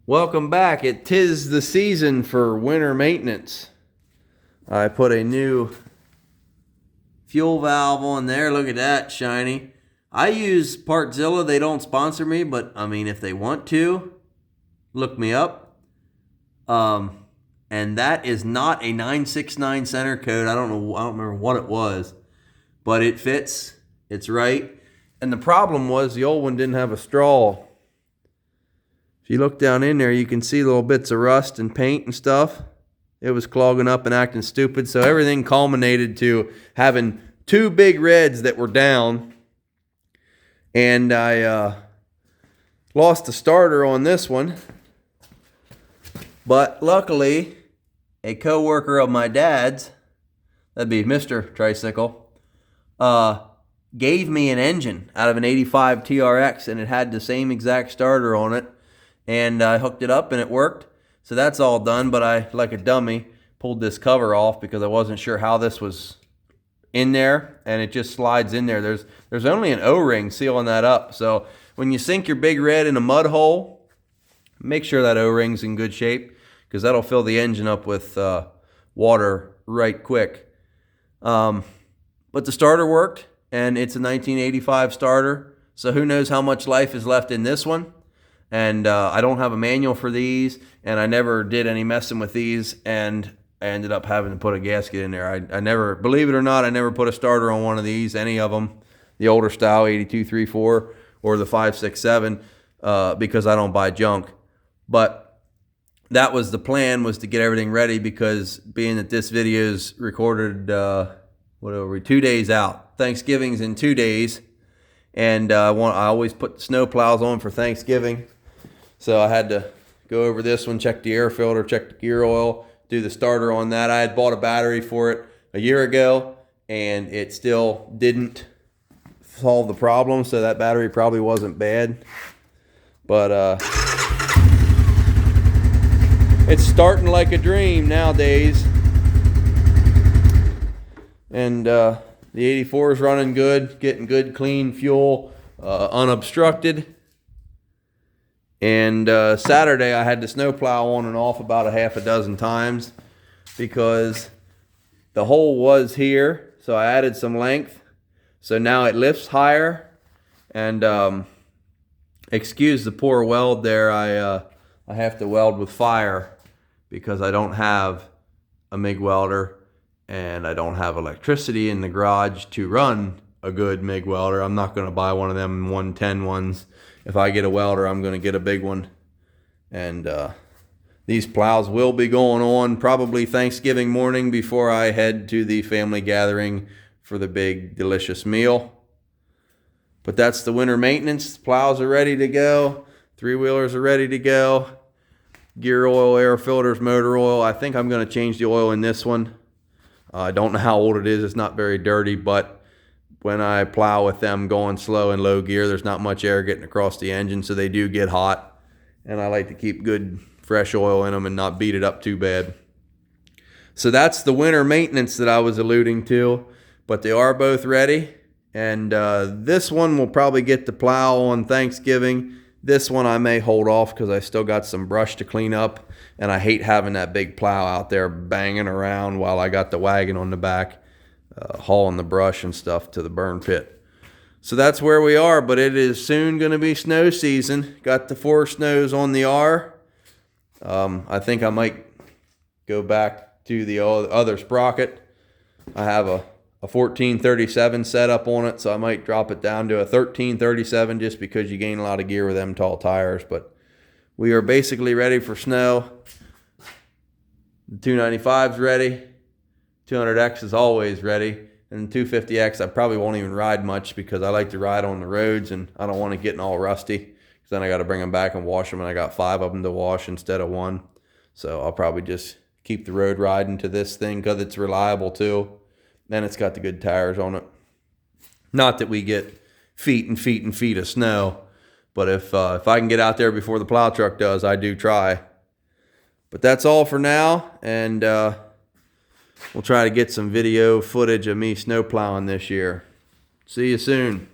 Welcome back. Tis the season for winter maintenance. I put a new fuel valve on there. Look at that, shiny. I use Partzilla. They don't sponsor me, but I mean, if they want to, look me up. And that is not a 969 center code. I don't remember what it was, but it fits. It's right. And the problem was the old one didn't have a straw. If you look down in there, you can see little bits of rust and paint and stuff. It was clogging up and acting stupid. So everything culminated to having two big reds that were down. And I lost the starter on this one. But luckily, a co-worker of my dad's, that'd be Mr. Tricycle, gave me an engine out of an 85 TRX, and it had the same exact starter on it. And I hooked it up and it worked. So that's all done, but I, like a dummy, pulled this cover off because I wasn't sure how this was in there, and it just slides in there. There's only an O-ring sealing that up. So when you sink your big red in a mud hole, make sure that O-ring's in good shape because that'll fill the engine up with water right quick. But the starter worked, and it's a 1985 starter. So who knows how much life is left in this one. And I don't have a manual for these, and I never did any messing with these, and I ended up having to put a gasket in there. I never, believe it or not, I never put a starter on one of these, any of them, the older style 8234 or the 567, because I don't buy junk. But that was the plan, was to get everything ready, because being that this video is recorded, 2 days out. Thanksgiving's in 2 days, and I always put the snow plows on for Thanksgiving. So I had to go over this one, check the air filter, check the gear oil, do the starter on that. I had bought a battery for it a year ago, and it still didn't solve the problem, so that battery probably wasn't bad. But it's starting like a dream nowadays. And the 84 is running good, getting good, clean fuel, unobstructed. And Saturday I had the snowplow on and off about a half a dozen times because the hole was here, so I added some length. So now it lifts higher. And excuse the poor weld there. I have to weld with fire because I don't have a MIG welder and I don't have electricity in the garage to run a good MIG welder. I'm not going to buy one of them 110 ones. If I get a welder, I'm going to get a big one. And these plows will be going on probably Thanksgiving morning before I head to the family gathering for the big delicious meal. But that's the winter maintenance. Plows are ready to go. Three-wheelers are ready to go. Gear oil, air filters, motor oil. I think I'm going to change the oil in this one. I don't know how old it is. It's not very dirty, but when I plow with them going slow in low gear, there's not much air getting across the engine, so they do get hot. And I like to keep good fresh oil in them and not beat it up too bad. So that's the winter maintenance that I was alluding to, but they are both ready. And this one will probably get the plow on Thanksgiving. This one I may hold off because I still got some brush to clean up, and I hate having that big plow out there banging around while I got the wagon on the back. Hauling the brush and stuff to the burn pit. So that's where we are, but it is soon going to be snow season. Got the 4 snows on the R. I think I might go back to the other sprocket. I have a 1437 setup on it, so I might drop it down to a 1337 just because you gain a lot of gear with them tall tires. But we are basically ready for snow. The 295's ready. 200X is always ready, and 250X I probably won't even ride much because I like to ride on the roads and I don't want to get all rusty because then I got to bring them back and wash them, and I got 5 of them to wash instead of 1. So I'll probably just keep the road riding to this thing because it's reliable too, and it's got the good tires on it. Not that we get feet and feet and feet of snow, but if I can get out there before the plow truck does, I do try. But that's all for now, and we'll try to get some video footage of me snow plowing this year. See you soon.